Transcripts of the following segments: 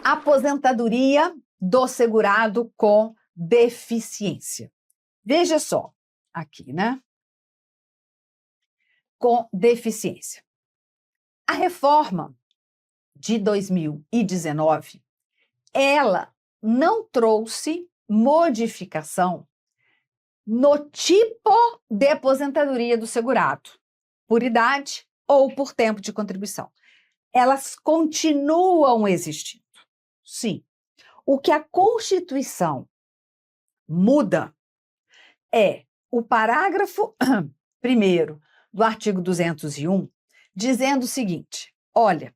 Aposentadoria do segurado com deficiência. Veja só, aqui, né? Com deficiência. A reforma de 2019, ela não trouxe modificação no tipo de aposentadoria do segurado, por idade ou por tempo de contribuição. Elas continuam existindo. Sim. O que a Constituição muda é o parágrafo 1º do artigo 201, dizendo o seguinte: olha,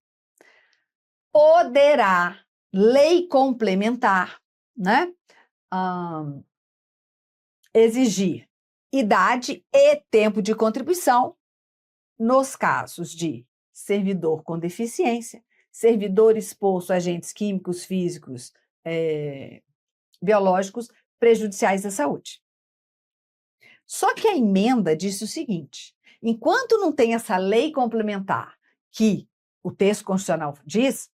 poderá lei complementar, né, exigir idade e tempo de contribuição nos casos de servidor com deficiência, servidor exposto a agentes químicos, físicos, biológicos prejudiciais à saúde. Só que a emenda disse o seguinte: enquanto não tem essa lei complementar que o texto constitucional diz,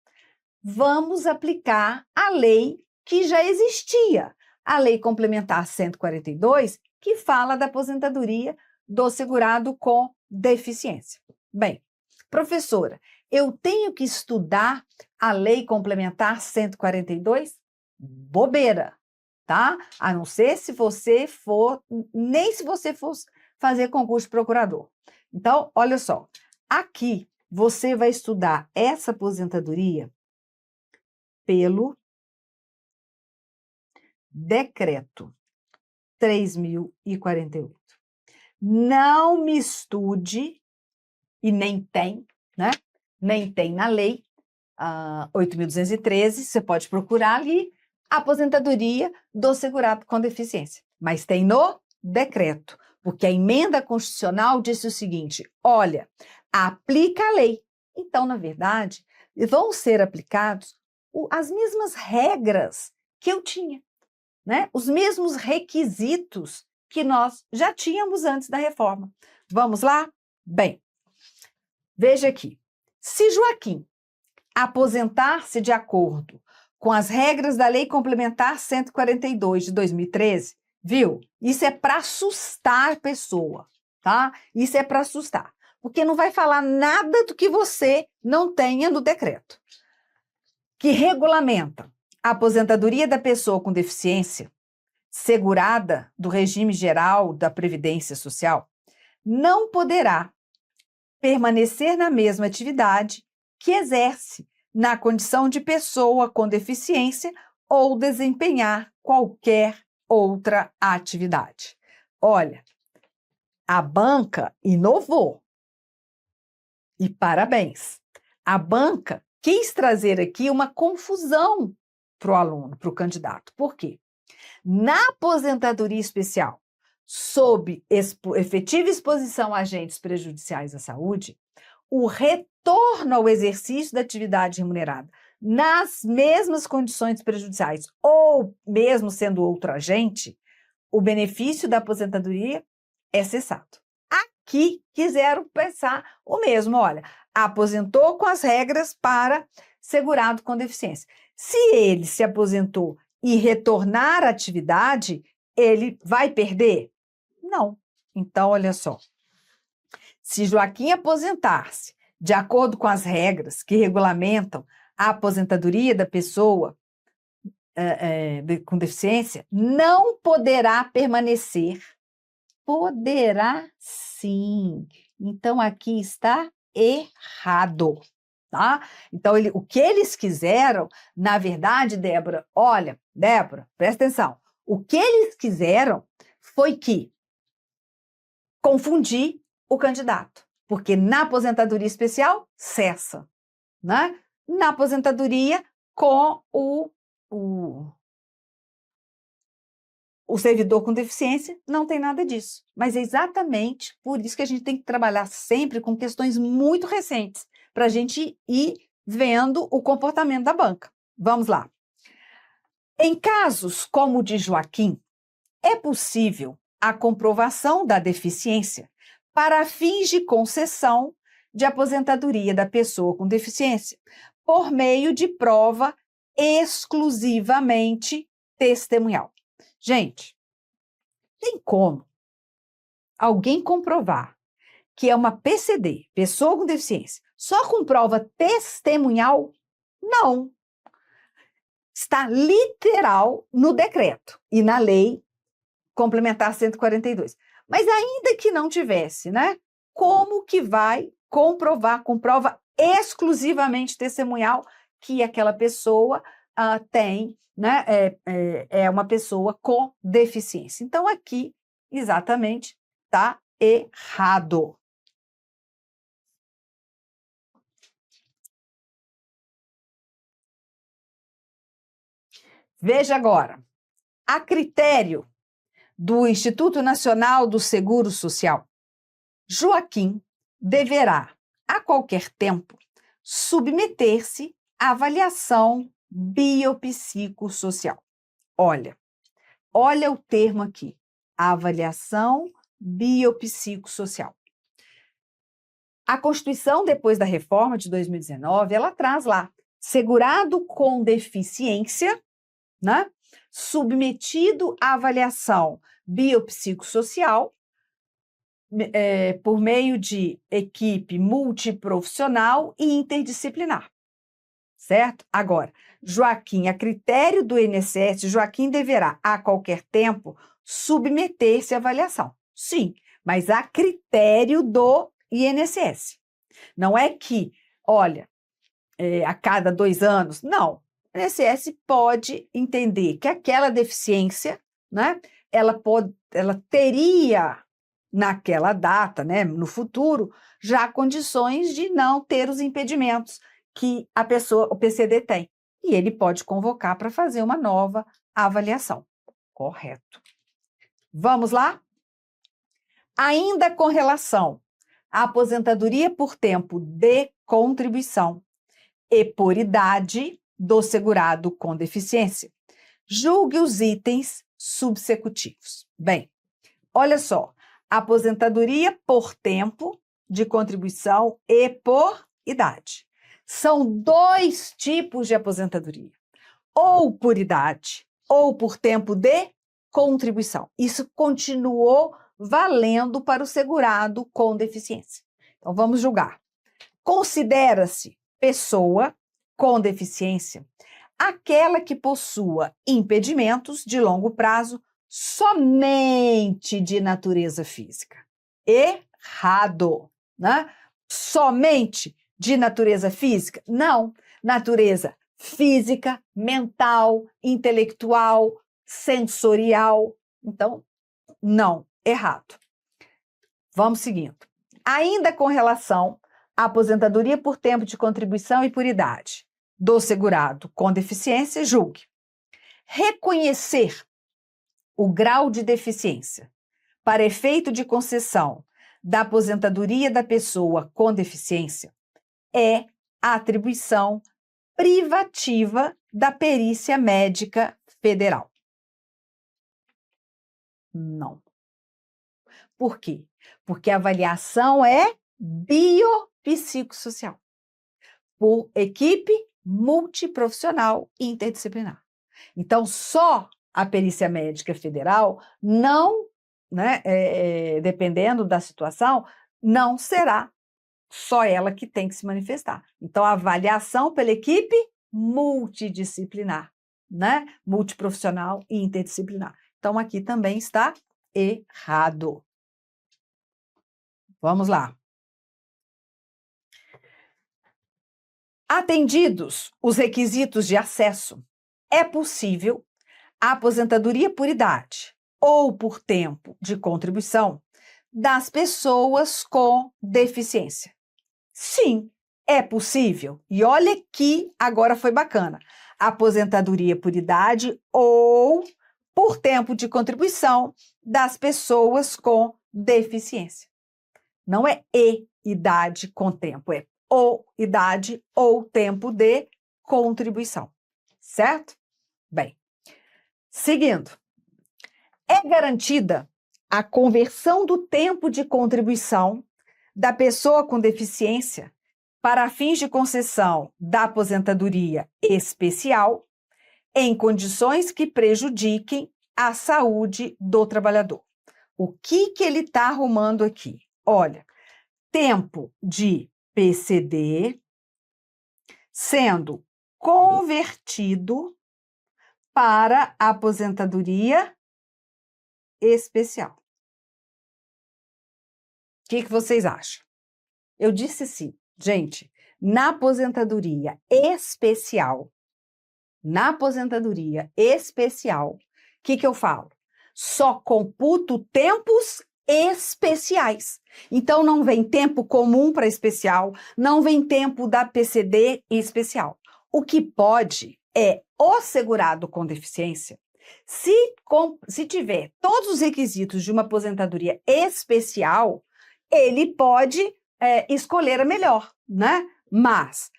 vamos aplicar a lei que já existia, a Lei Complementar 142, que fala da aposentadoria do segurado com deficiência. Bem, professora, eu tenho que estudar a Lei Complementar 142? Bobeira, tá? A não ser se você for, nem se você fosse fazer concurso de procurador. Então, olha só, aqui você vai estudar essa aposentadoria pelo Decreto 3.048. Não me estude, e nem tem, né? Nem tem na lei 8.213, você pode procurar ali, aposentadoria do segurado com deficiência. Mas tem no decreto, porque a emenda constitucional disse o seguinte: olha, aplica a lei. Então, na verdade, vão ser aplicados as mesmas regras que eu tinha, né? Os mesmos requisitos que nós já tínhamos antes da reforma. Vamos lá? Bem, veja aqui. Se Joaquim aposentar-se de acordo com as regras da Lei Complementar 142 de 2013, viu? Isso é para assustar a pessoa, tá? Isso é para assustar, porque não vai falar nada do que você não tenha no decreto, que regulamenta a aposentadoria da pessoa com deficiência, segurada do regime geral da Previdência Social, não poderá permanecer na mesma atividade que exerce na condição de pessoa com deficiência ou desempenhar qualquer outra atividade. Olha, a banca inovou. E parabéns. A banca quis trazer aqui uma confusão para o aluno, para o candidato. Por quê? Na aposentadoria especial, sob efetiva exposição a agentes prejudiciais à saúde, o retorno ao exercício da atividade remunerada nas mesmas condições prejudiciais ou mesmo sendo outro agente, o benefício da aposentadoria é cessado. Aqui quiseram pensar o mesmo, olha, aposentou com as regras para segurado com deficiência. Se ele se aposentou e retornar à atividade, ele vai perder? Não. Então, olha só. Se Joaquim aposentar-se de acordo com as regras que regulamentam a aposentadoria da pessoa com deficiência, não poderá permanecer. Poderá sim. Então, aqui está errado. Tá? Então, o que eles quiseram, na verdade, Débora, olha, Débora, presta atenção. O que eles quiseram foi que confundir o candidato, porque na aposentadoria especial, cessa, né? Na aposentadoria com o servidor com deficiência, não tem nada disso. Mas é exatamente por isso que a gente tem que trabalhar sempre com questões muito recentes, para a gente ir vendo o comportamento da banca. Vamos lá. Em casos como o de Joaquim, é possível a comprovação da deficiência para fins de concessão de aposentadoria da pessoa com deficiência, por meio de prova exclusivamente testemunhal. Gente, tem como alguém comprovar que é uma PCD, pessoa com deficiência, só com prova testemunhal? Não. Está literal no decreto e na lei complementar 142. Mas ainda que não tivesse, né? Como que vai comprovar com prova exclusivamente testemunhal que aquela pessoa tem, né? É uma pessoa com deficiência. Então, aqui, exatamente, está errado. Veja agora, a critério do Instituto Nacional do Seguro Social, Joaquim deverá, a qualquer tempo, submeter-se à avaliação biopsicossocial. Olha o termo aqui, avaliação biopsicossocial. A Constituição, depois da reforma de 2019, ela traz lá, segurado com deficiência, né, submetido à avaliação biopsicossocial, por meio de equipe multiprofissional e interdisciplinar, certo? Agora, Joaquim, a critério do INSS, Joaquim deverá, a qualquer tempo, submeter-se à avaliação. Sim, mas a critério do INSS. Não é que, olha, a cada 2 anos, não. O INSS pode entender que aquela deficiência, né, ela teria naquela data, né, no futuro, já condições de não ter os impedimentos que a pessoa, o PCD tem. E ele pode convocar para fazer uma nova avaliação. Correto. Vamos lá? Ainda com relação à aposentadoria por tempo de contribuição e por idade do segurado com deficiência, julgue os itens subsecutivos. Bem, olha só, aposentadoria por tempo de contribuição e por idade. São 2 tipos de aposentadoria, ou por idade, ou por tempo de contribuição. Isso continuou valendo para o segurado com deficiência. Então, vamos julgar. Considera-se pessoa com deficiência aquela que possua impedimentos de longo prazo somente de natureza física. Errado, né? Somente de natureza física? Não. Natureza física, mental, intelectual, sensorial. Então, não. Errado. Vamos seguindo. Ainda com relação à aposentadoria por tempo de contribuição e por idade do segurado com deficiência, julgue. Reconhecer o grau de deficiência para efeito de concessão da aposentadoria da pessoa com deficiência é a atribuição privativa da perícia médica federal. Não. Por quê? Porque a avaliação é biopsicossocial, por equipe multiprofissional e interdisciplinar. Então, só a perícia médica federal não, né, dependendo da situação, não será só ela que tem que se manifestar. Então, a avaliação pela equipe multidisciplinar, né, multiprofissional e interdisciplinar. Então, aqui também está errado. Vamos lá. Atendidos os requisitos de acesso, é possível a aposentadoria por idade ou por tempo de contribuição das pessoas com deficiência. Sim, é possível. E olha que agora foi bacana. Aposentadoria por idade ou por tempo de contribuição das pessoas com deficiência. Não é idade com tempo, é ou idade ou tempo de contribuição, certo? Bem, seguindo. É garantida a conversão do tempo de contribuição da pessoa com deficiência para fins de concessão da aposentadoria especial em condições que prejudiquem a saúde do trabalhador. O que ele está arrumando aqui? Olha, tempo de PCD sendo convertido para aposentadoria especial. O que vocês acham? Eu disse sim, gente, na aposentadoria especial, o que eu falo? Só computo tempos especiais. Então, não vem tempo comum para especial, não vem tempo da PCD em especial. O que pode é o segurado com deficiência, se tiver todos os requisitos de uma aposentadoria especial, ele pode escolher a melhor, né? Mas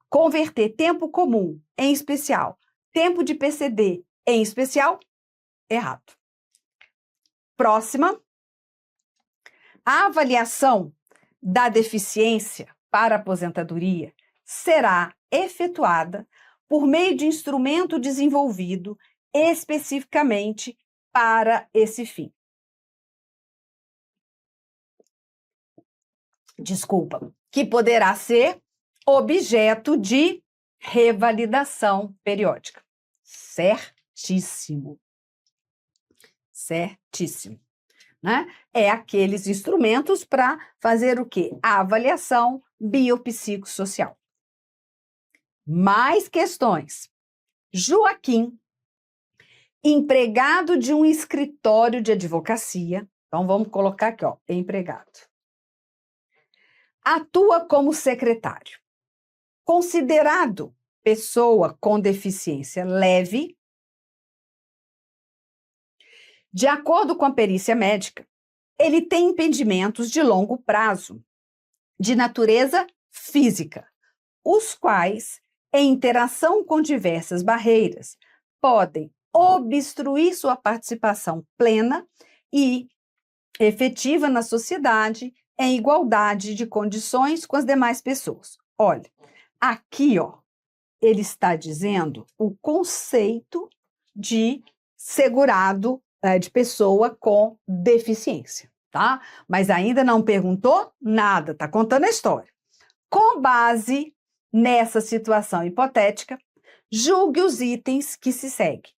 converter tempo comum em especial, tempo de PCD em especial, errado. Próxima. A avaliação da deficiência para aposentadoria será efetuada por meio de instrumento desenvolvido especificamente para esse fim. Desculpa, que poderá ser objeto de revalidação periódica. Certíssimo. Certíssimo. Né? É aqueles instrumentos para fazer o quê? A avaliação biopsicossocial. Mais questões. Joaquim, empregado de um escritório de advocacia, então vamos colocar aqui, ó, empregado. Atua como secretário. Considerado pessoa com deficiência leve, de acordo com a perícia médica, ele tem impedimentos de longo prazo, de natureza física, os quais, em interação com diversas barreiras, podem obstruir sua participação plena e efetiva na sociedade, em igualdade de condições com as demais pessoas. Olha, aqui, ó, ele está dizendo o conceito de segurado, de pessoa com deficiência, tá? Mas ainda não perguntou nada, tá contando a história. Com base nessa situação hipotética, julgue os itens que se seguem,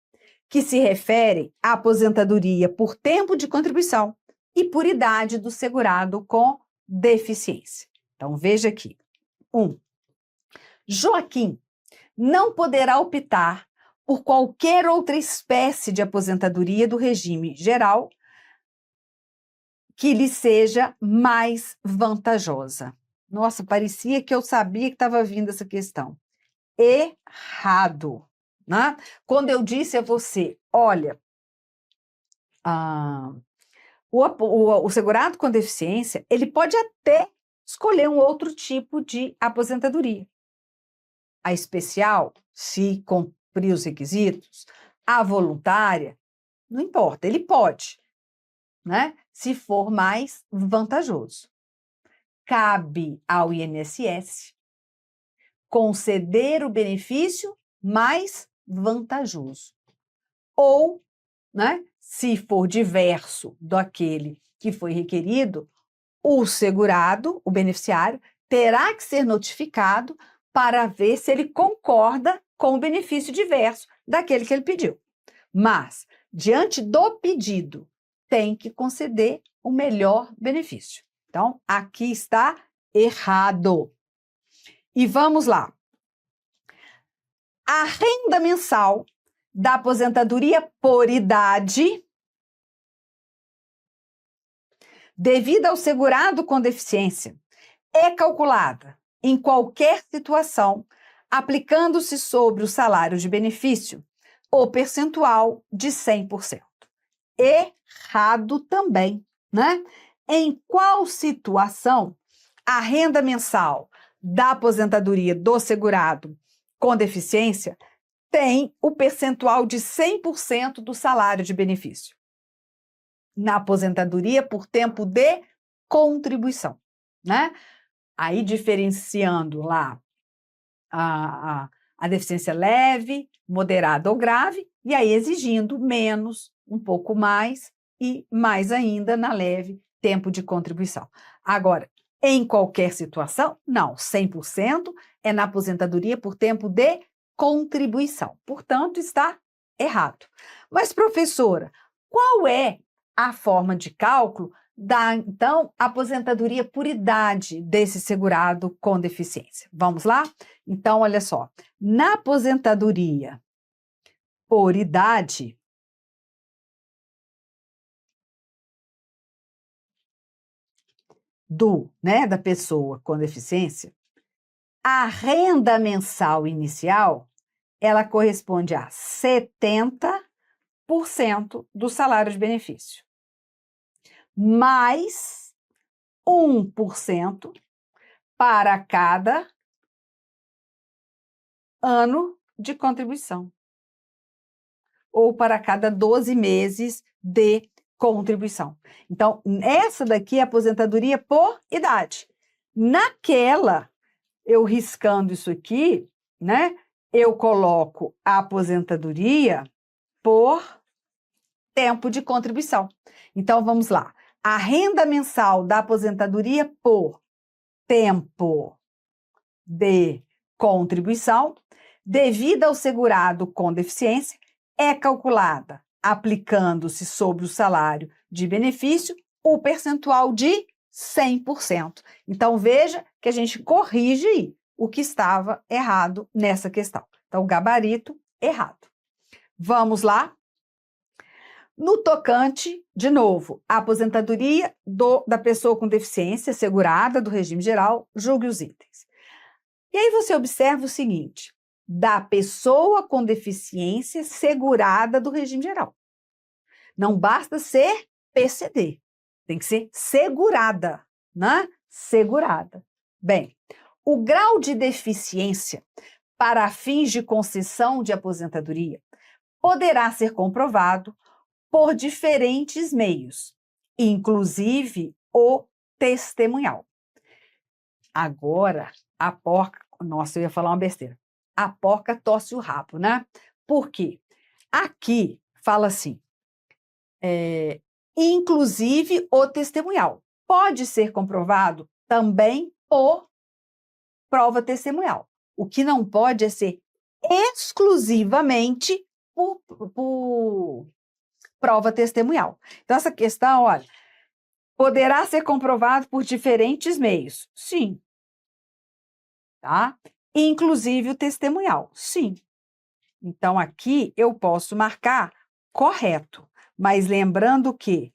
que se referem à aposentadoria por tempo de contribuição e por idade do segurado com deficiência. Então, veja aqui. 1. Joaquim não poderá optar por qualquer outra espécie de aposentadoria do regime geral que lhe seja mais vantajosa. Nossa, parecia que eu sabia que estava vindo essa questão. Errado, né? Quando eu disse a você, olha, o segurado com deficiência, ele pode até escolher um outro tipo de aposentadoria. A especial, se cumprir os requisitos, a voluntária, não importa, ele pode, né? Se for mais vantajoso. Cabe ao INSS conceder o benefício mais vantajoso. Ou, né, se for diverso daquele que foi requerido, o segurado, o beneficiário, terá que ser notificado para ver se ele concorda com o benefício diverso daquele que ele pediu. Mas, diante do pedido, tem que conceder o melhor benefício. Então, aqui está errado. E vamos lá. A renda mensal da aposentadoria por idade, devida ao segurado com deficiência, é calculada em qualquer situação, aplicando-se sobre o salário de benefício o percentual de 100%. Errado também, né? Em qual situação a renda mensal da aposentadoria do segurado com deficiência tem o percentual de 100% do salário de benefício? Na aposentadoria por tempo de contribuição, né? Aí diferenciando lá a a deficiência leve, moderada ou grave, e aí exigindo menos, um pouco mais e mais ainda na leve tempo de contribuição. Agora, em qualquer situação, não, 100% é na aposentadoria por tempo de contribuição. Portanto, está errado. Mas, professora, qual é a forma de cálculo da, então, aposentadoria por idade desse segurado com deficiência? Vamos lá? Então, olha só, na aposentadoria por idade, da pessoa com deficiência, a renda mensal inicial, ela corresponde a 70% do salário de benefício, mais 1% para cada ano de contribuição, ou para cada 12 meses de contribuição. Então, essa daqui é a aposentadoria por idade. Naquela, eu riscando isso aqui, né? Eu coloco a aposentadoria por tempo de contribuição. Então, vamos lá. A renda mensal da aposentadoria por tempo de contribuição, devida ao segurado com deficiência, é calculada aplicando-se sobre o salário de benefício o percentual de 100%. Então, veja que a gente corrige o que estava errado nessa questão. Então, o gabarito errado. Vamos lá? No tocante, de novo, a aposentadoria da pessoa com deficiência segurada do regime geral, julgue os itens. E aí você observa o seguinte, da pessoa com deficiência segurada do regime geral. Não basta ser PCD, tem que ser segurada, né? Segurada. Bem, o grau de deficiência para fins de concessão de aposentadoria poderá ser comprovado por diferentes meios, inclusive o testemunhal. Agora, a porca... Nossa, eu ia falar uma besteira. A porca torce o rabo, né? Por quê? Aqui fala assim, inclusive o testemunhal. Pode ser comprovado também por prova testemunhal. O que não pode é ser exclusivamente por prova testemunhal. Então, essa questão, olha, poderá ser comprovado por diferentes meios. Sim. Tá? Inclusive o testemunhal. Sim. Então, aqui eu posso marcar correto, mas lembrando que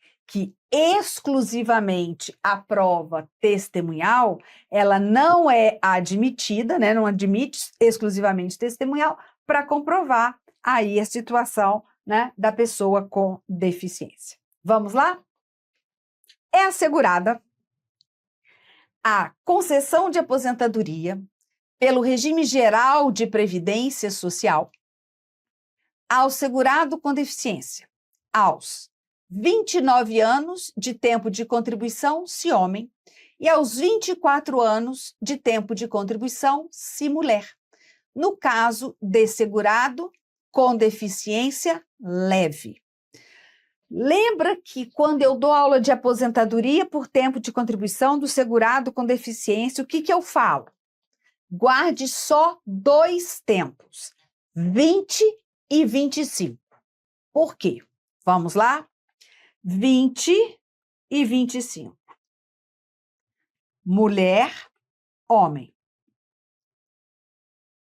exclusivamente a prova testemunhal, ela não é admitida, né? Não admite exclusivamente testemunhal para comprovar aí a situação, né, da pessoa com deficiência. Vamos lá? É assegurada a concessão de aposentadoria pelo regime geral de previdência social ao segurado com deficiência, aos 29 anos de tempo de contribuição, se homem, e aos 24 anos de tempo de contribuição, se mulher, no caso de segurado com deficiência leve. Lembra que quando eu dou aula de aposentadoria por tempo de contribuição do segurado com deficiência, o que eu falo? Guarde só 2 tempos, 20 e 25. Por quê? Vamos lá? 20 e 25. Mulher, homem.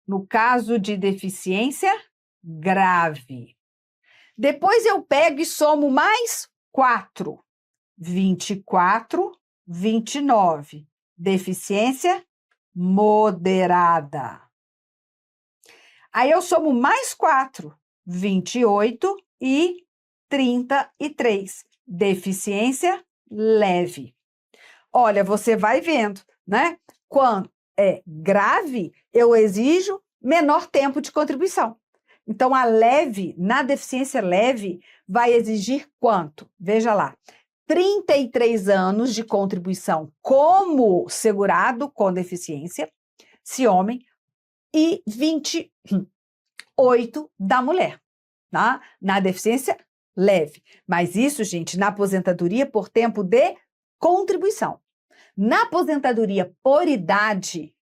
No caso de deficiência grave. Depois eu pego e somo mais 4. 24, 29. Deficiência moderada. Aí eu somo mais 4. 28 e 33. Deficiência leve. Olha, você vai vendo, né? Quando é grave, eu exijo menor tempo de contribuição. Então, a leve, na deficiência leve, vai exigir quanto? Veja lá, 33 anos de contribuição como segurado com deficiência, se homem, e 28 da mulher, tá? Na deficiência leve. Mas isso, gente, na aposentadoria por tempo de contribuição. Na aposentadoria por idade,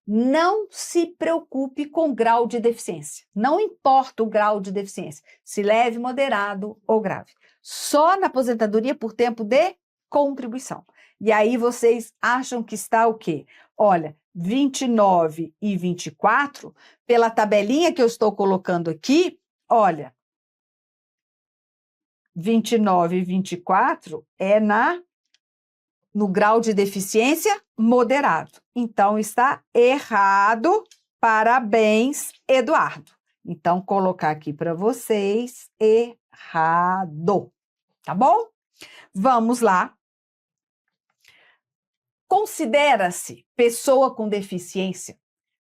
não se preocupe com grau de deficiência. Não importa o grau de deficiência, se leve, moderado ou grave. Só na aposentadoria por tempo de contribuição. E aí vocês acham que está o quê? Olha, 29 e 24, pela tabelinha que eu estou colocando aqui, olha, 29 e 24 é no grau de deficiência moderado. Então, está errado. Parabéns, Eduardo. Então, colocar aqui para vocês, errado. Tá bom? Vamos lá. Considera-se pessoa com deficiência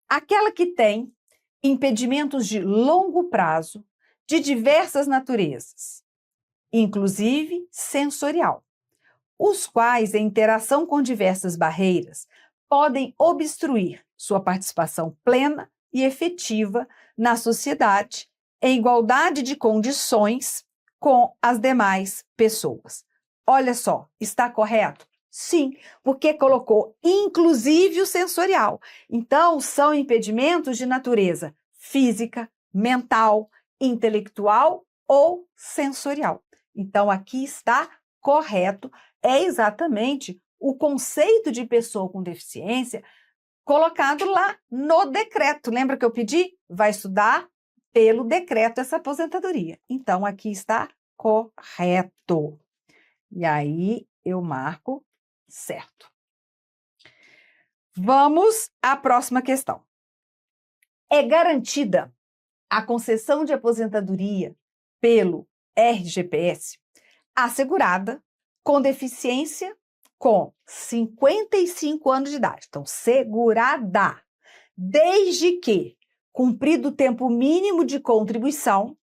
aquela que tem impedimentos de longo prazo, de diversas naturezas, inclusive sensorial, os quais, em interação com diversas barreiras, podem obstruir sua participação plena e efetiva na sociedade, em igualdade de condições com as demais pessoas. Olha só, está correto? Sim, porque colocou inclusive o sensorial. Então, são impedimentos de natureza física, mental, intelectual ou sensorial. Então, aqui está correto. É exatamente o conceito de pessoa com deficiência colocado lá no decreto. Lembra que eu pedi? Vai estudar pelo decreto essa aposentadoria. Então, aqui está correto. E aí, eu marco certo. Vamos à próxima questão. É garantida a concessão de aposentadoria pelo RGPS assegurada com deficiência com 55 anos de idade. Então, segurada, desde que cumprido o tempo mínimo de contribuição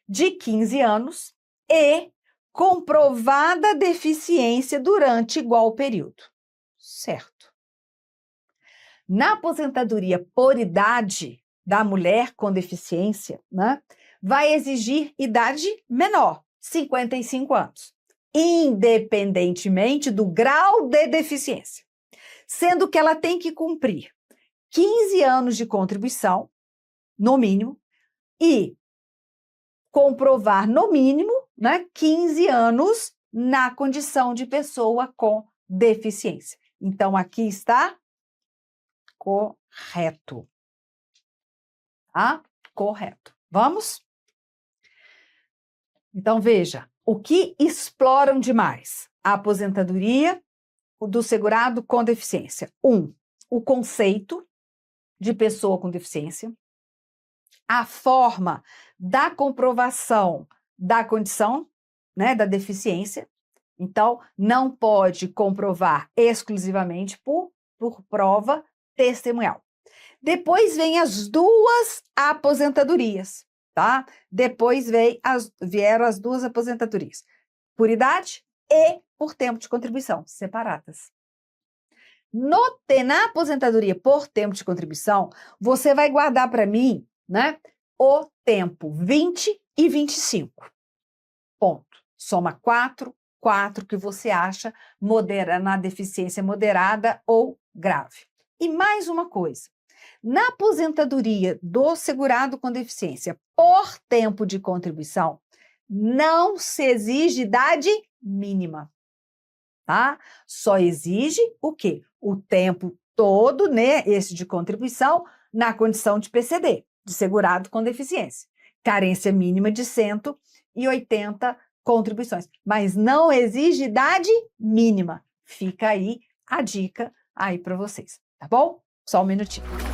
de 15 anos e comprovada deficiência durante igual período. Certo. Na aposentadoria por idade da mulher com deficiência, né, vai exigir idade menor, 55 anos, independentemente do grau de deficiência, sendo que ela tem que cumprir 15 anos de contribuição, no mínimo, e comprovar, no mínimo, 15 anos na condição de pessoa com deficiência. Então, aqui está correto. Tá? Correto. Vamos? Então, veja, o que exploram demais? A aposentadoria do segurado com deficiência. O conceito de pessoa com deficiência, a forma da comprovação da condição, da deficiência. Então, não pode comprovar exclusivamente por prova testemunhal. Depois vem as duas aposentadorias, tá? Depois vieram as duas aposentadorias, por idade e por tempo de contribuição, separadas. Na aposentadoria por tempo de contribuição, você vai guardar para mim, o tempo 20 e 25. Ponto. Soma 4 que você acha na deficiência moderada ou grave. E mais uma coisa. Na aposentadoria do segurado com deficiência por tempo de contribuição, não se exige idade mínima, tá? Só exige o quê? O tempo todo, esse de contribuição, na condição de PCD, de segurado com deficiência. Carência mínima de 180 contribuições, mas não exige idade mínima. Fica aí a dica aí para vocês, tá bom? Só um minutinho.